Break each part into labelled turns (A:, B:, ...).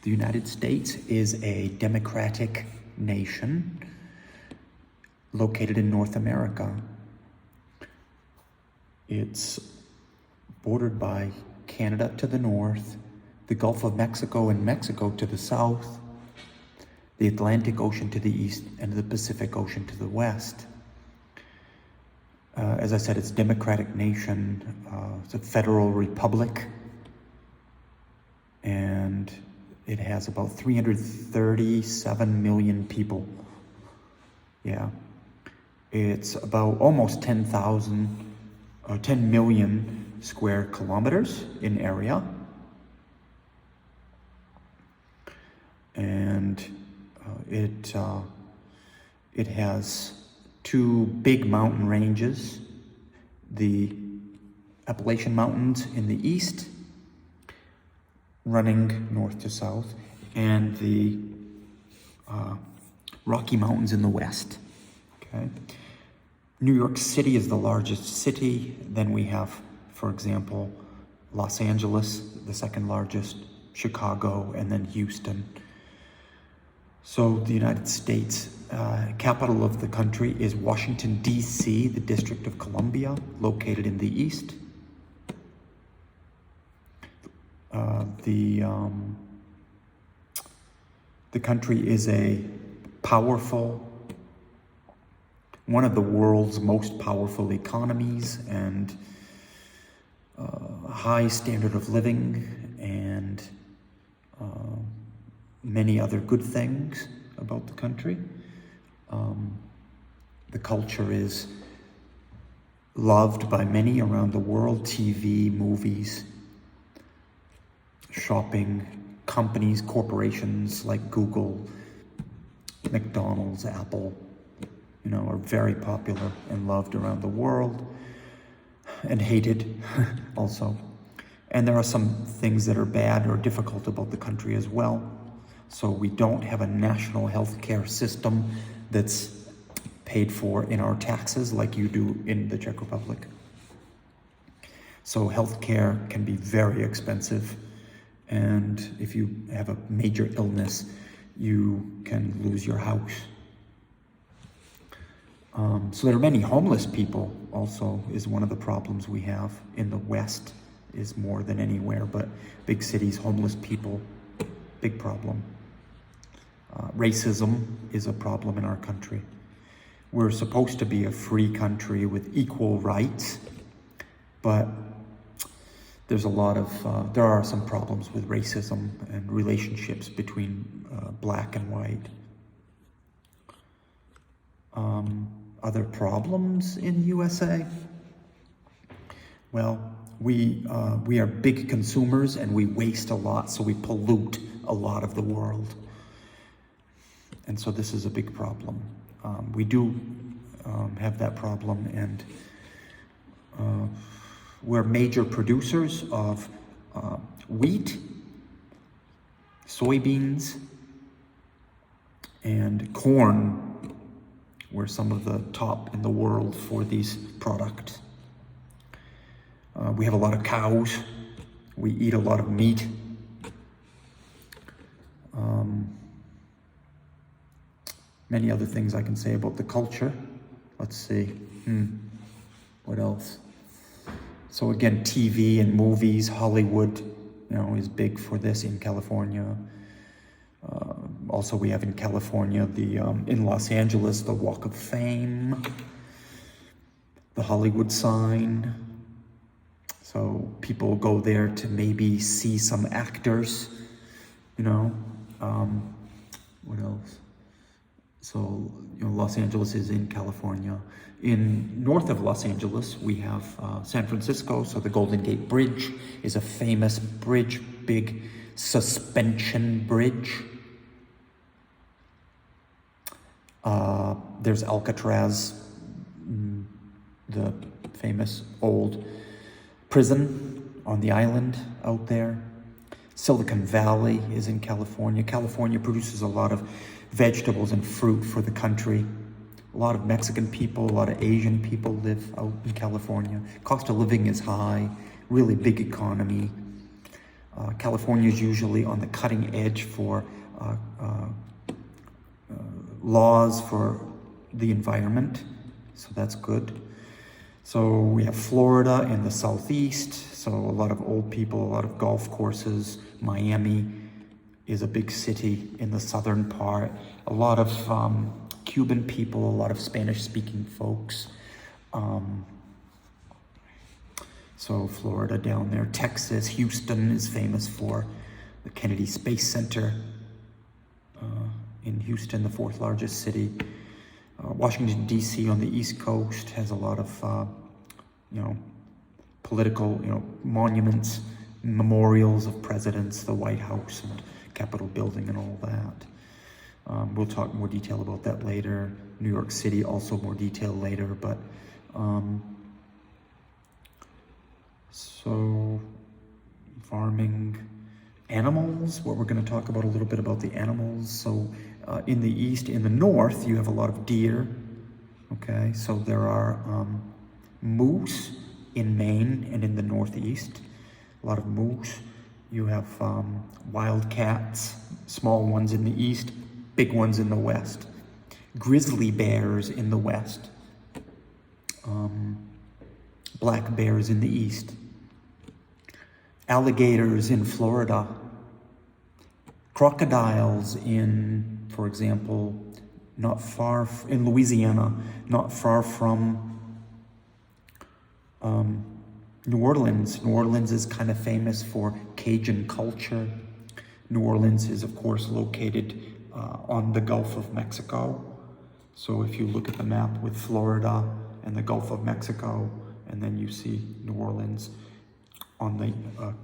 A: The United States is a democratic nation located in North America. It's bordered by Canada to the north, the Gulf of Mexico and Mexico to the south, the Atlantic Ocean to the east, and the Pacific Ocean to the west. As I said, it's a democratic nation. It's a federal republic, and it has about 337 million people. Yeah. It's about almost 10 million square kilometers in area. And it has two big mountain ranges, the Appalachian Mountains in the east, running north to south, and the Rocky Mountains in the west. Okay. New York City is the largest city. Then we have, for example, Los Angeles, the second largest, Chicago, and then Houston. So the United States, capital of the country is Washington, D.C., the District of Columbia, located in the east. The country is a powerful, one of the world's most powerful economies, and high standard of living, and many other good things about the country. The culture is loved by many around the world. TV, movies, shopping, companies, corporations like Google, McDonald's, Apple, are very popular and loved around the world, and hated also. And there are some things that are bad or difficult about the country as well. So we don't have a national health care system that's paid for in our taxes like you do in the Czech Republic. So health care can be very expensive, and if you have a major illness, you can lose your house. So there are many homeless people also, is one of the problems we have in the West, is more than anywhere, but big cities, homeless people, big problem. Racism is a problem in our country. We're supposed to be a free country with equal rights, but there are some problems with racism and relationships between black and white. Other problems in USA? Well, we are big consumers and we waste a lot, so we pollute a lot of the world. And so this is a big problem. We do have that problem, and we're major producers of wheat, soybeans, and corn. We're some of the top in the world for these products. We have a lot of cows. We eat a lot of meat. Many other things I can say about the culture. Let's see. What else? So again, TV and movies, Hollywood, is big for this in California. Also, we have in California, in Los Angeles, the Walk of Fame, the Hollywood sign. So people go there to maybe see some actors, what else? So, Los Angeles is in California. In north of Los Angeles, we have San Francisco. So the Golden Gate Bridge is a famous bridge, big suspension bridge. There's Alcatraz, the famous old prison on the island out there. Silicon Valley is in California. California produces a lot of vegetables and fruit for the country. A lot of Mexican people, a lot of Asian people live out in California. Cost of living is high, really big economy. California is usually on the cutting edge for laws for the environment, so that's good. So we have Florida in the southeast, so a lot of old people, a lot of golf courses. Miami is a big city in the southern part. A lot of Cuban people, a lot of Spanish-speaking folks. So Florida down there. Texas, Houston is famous for the Kennedy Space Center in Houston, the fourth largest city. Washington, D.C. on the East Coast has a lot of, political, monuments, memorials of presidents, the White House and Capitol Building and all that. We'll talk more detail about that later. New York City, also more detail later, but so farming, animals, what we're going to talk about a little bit about the animals. So in the east, in the north, you have a lot of deer. Okay, so there are moose in Maine and in the northeast, a lot of moose. You have wildcats, small ones in the east, big ones in the west. Grizzly bears in the west. Black bears in the east. Alligators in Florida. Crocodiles in, for example, in Louisiana, not far from New Orleans. New Orleans is kind of famous for Cajun culture. New Orleans is, of course, located on the Gulf of Mexico. So if you look at the map with Florida and the Gulf of Mexico, and then you see New Orleans on the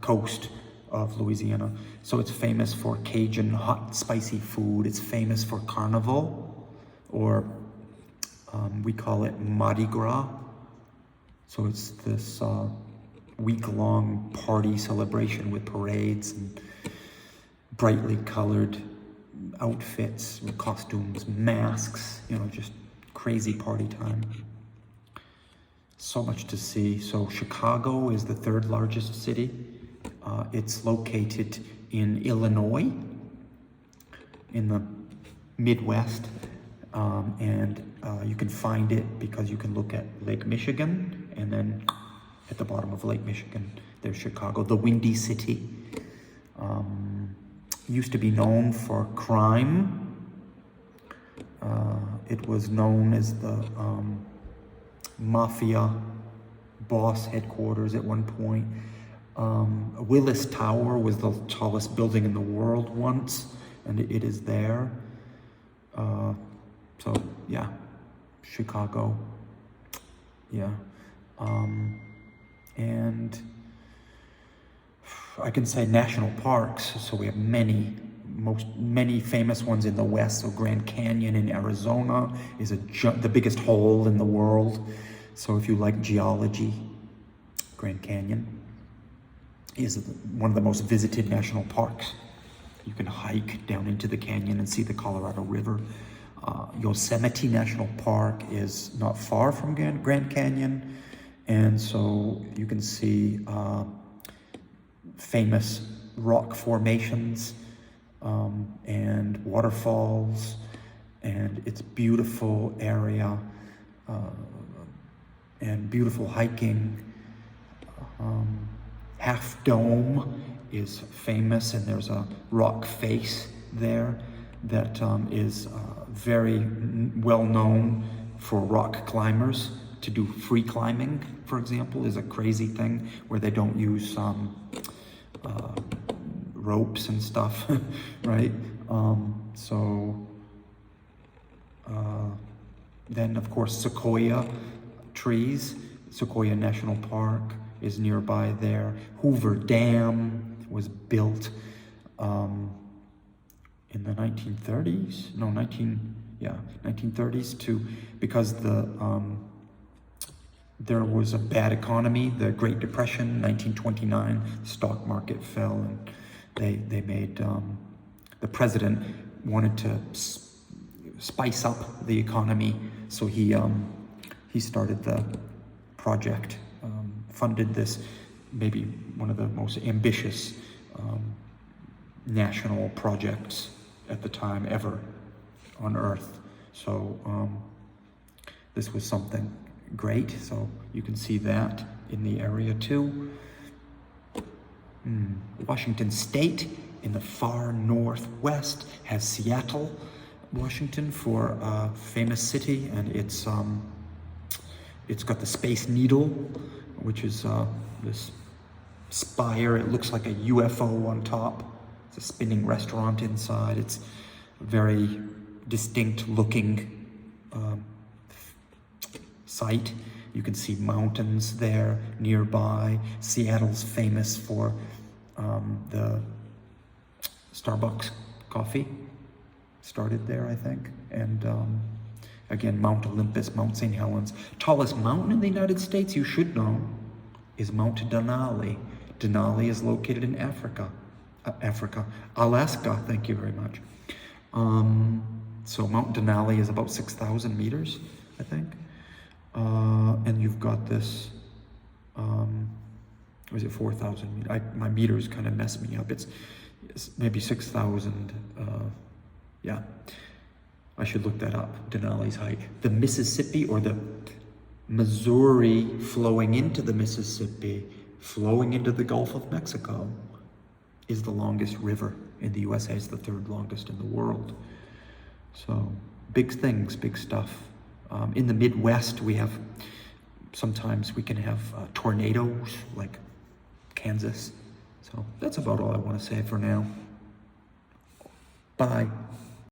A: coast of Louisiana. So it's famous for Cajun hot, spicy food. It's famous for Carnival, or we call it Mardi Gras. So it's this week-long party celebration with parades and brightly colored outfits, costumes, masks, just crazy party time. So much to see. So Chicago is the third largest city. It's located in Illinois, in the Midwest, and you can find it because you can look at Lake Michigan, and then at the bottom of Lake Michigan, there's Chicago, the Windy City. Used to be known for crime. It was known as the mafia boss headquarters at one point. Willis Tower was the tallest building in the world once, and it is there. So yeah, Chicago. Yeah. And I can say national parks. So we have many famous ones in the West. So Grand Canyon in Arizona is the biggest hole in the world. So if you like geology, Grand Canyon is one of the most visited national parks. You can hike down into the canyon and see the Colorado River. Yosemite National Park is not far from Grand Canyon, and so you can see famous rock formations and waterfalls, and it's beautiful area and beautiful hiking. Half Dome is famous, and there's a rock face there that is very well known for rock climbers. To do free climbing, for example, is a crazy thing where they don't use ropes and stuff, right? Then of course Sequoia trees. Sequoia National Park is nearby there. Hoover Dam was built in the 1930s. 1930s because there was a bad economy, the Great Depression, 1929. The stock market fell, and they made the president wanted to spice up the economy, so he started the project, funded this, maybe one of the most ambitious national projects at the time ever on Earth. So this was something great. So you can see that in the area too. Washington State in the far northwest has Seattle, Washington, for a famous city, and it's got the Space Needle, which is this spire. It looks like a UFO on top. It's a spinning restaurant inside. It's a very distinct looking site. You can see mountains there nearby. Seattle's famous for the Starbucks coffee. Started there, I think. And again, Mount Olympus, Mount St. Helens. Tallest mountain in the United States, you should know, is Mount Denali. Denali is located in Alaska, thank you very much. So Mount Denali is about 6,000 meters, I think. And you've got this, or is it 4,000 meters? My meters kind of mess me up. It's maybe 6,000, yeah. I should look that up, Denali's height. The Mississippi, or the Missouri flowing into the Mississippi, flowing into the Gulf of Mexico, is the longest river in the USA. It's the third longest in the world. So big things, big stuff. In the Midwest, sometimes we can have tornadoes, like Kansas. So that's about all I want to say for now. Bye.